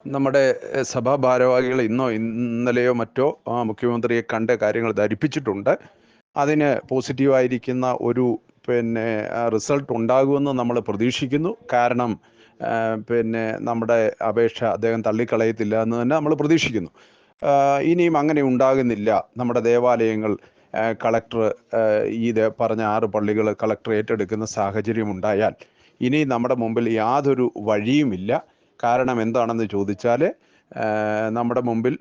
നമ്മുടെ സഭാ ഭാരവാഹികൾ ഇന്നോ ഇന്നലെയോ മറ്റോ മുഖ്യമന്ത്രിയെ കണ്ട കാര്യങ്ങൾ ധരിപ്പിച്ചിട്ടുണ്ട്. അതിന് പോസിറ്റീവായിരിക്കുന്ന ഒരു റിസൾട്ട് ഉണ്ടാകുമെന്ന് നമ്മൾ പ്രതീക്ഷിക്കുന്നു. കാരണം നമ്മുടെ അപേക്ഷ അദ്ദേഹം തള്ളിക്കളയത്തില്ല എന്ന് തന്നെ നമ്മൾ പ്രതീക്ഷിക്കുന്നു. ഇനിയും അങ്ങനെ ഉണ്ടാകുന്നില്ല, നമ്മുടെ ദേവാലയങ്ങൾ കളക്ടർ പറഞ്ഞ 6 പള്ളികൾ കളക്ടർ ഏറ്റെടുക്കുന്ന സാഹചര്യം ഉണ്ടായാൽ ഇനി നമ്മുടെ മുമ്പിൽ യാതൊരു വഴിയുമില്ല. കാരണം എന്താണെന്ന് ചോദിച്ചാൽ നമ്മുടെ മുമ്പിൽ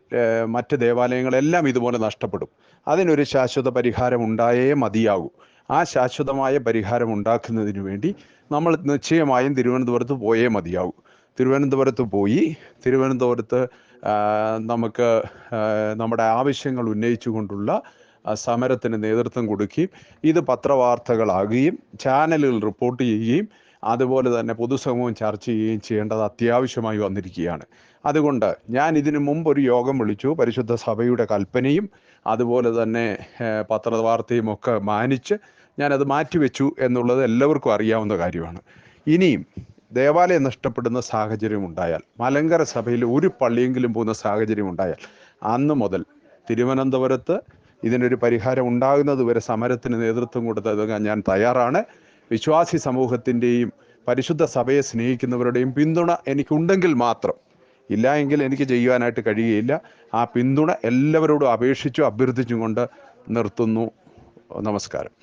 മറ്റ് ദേവാലയങ്ങളെല്ലാം ഇതുപോലെ നഷ്ടപ്പെടും. അതിനൊരു ശാശ്വത പരിഹാരം ഉണ്ടായേ മതിയാകൂ. ആ ശാശ്വതമായ പരിഹാരം ഉണ്ടാക്കുന്നതിന് വേണ്ടി നമ്മൾ നിശ്ചയമായും തിരുവനന്തപുരത്ത് പോയേ മതിയാകൂ. തിരുവനന്തപുരത്ത് പോയി തിരുവനന്തപുരത്ത് നമുക്ക് നമ്മുടെ ആവശ്യങ്ങൾ ഉന്നയിച്ചുകൊണ്ടുള്ള സമരത്തിന് നേതൃത്വം കൊടുക്കുകയും ഇത് പത്രവാർത്തകളാകുകയും ചാനലുകൾ റിപ്പോർട്ട് ചെയ്യുകയും അതുപോലെ തന്നെ പൊതുസമൂഹം ചർച്ച ചെയ്യുകയും ചെയ്യേണ്ടത് അത്യാവശ്യമായി വന്നിരിക്കുകയാണ്. അതുകൊണ്ട് ഞാൻ ഇതിനു മുമ്പ് ഒരു യോഗം വിളിച്ചു. പരിശുദ്ധ സഭയുടെ കൽപ്പനയും അതുപോലെ തന്നെ പത്രവാർത്തയും ഒക്കെ മാനിച്ച് ഞാനത് മാറ്റിവെച്ചു എന്നുള്ളത് എല്ലാവർക്കും അറിയാവുന്ന കാര്യമാണ്. ഇനിയും ദേവാലയം നഷ്ടപ്പെടുന്ന സാഹചര്യം ഉണ്ടായാൽ, മലങ്കര സഭയിൽ ഒരു പള്ളിയെങ്കിലും പോകുന്ന സാഹചര്യം ഉണ്ടായാൽ, അന്ന് മുതൽ തിരുവനന്തപുരത്ത് ഇതിനൊരു പരിഹാരം ഉണ്ടാകുന്നത് വരെ സമരത്തിന് നേതൃത്വം കൊടുത്തത് ഞാൻ തയ്യാറാണ്. വിശ്വാസി സമൂഹത്തിൻ്റെയും പരിശുദ്ധ സഭയെ സ്നേഹിക്കുന്നവരുടെയും പിന്തുണ എനിക്കുണ്ടെങ്കിൽ മാത്രം, ഇല്ല എങ്കിൽ എനിക്ക് ചെയ്യുവാനായിട്ട് കഴിയുകയില്ല. ആ പിന്തുണ എല്ലാവരോടും അപേക്ഷിച്ചും അഭ്യർത്ഥിച്ചും കൊണ്ട് നിർത്തുന്നു. നമസ്കാരം.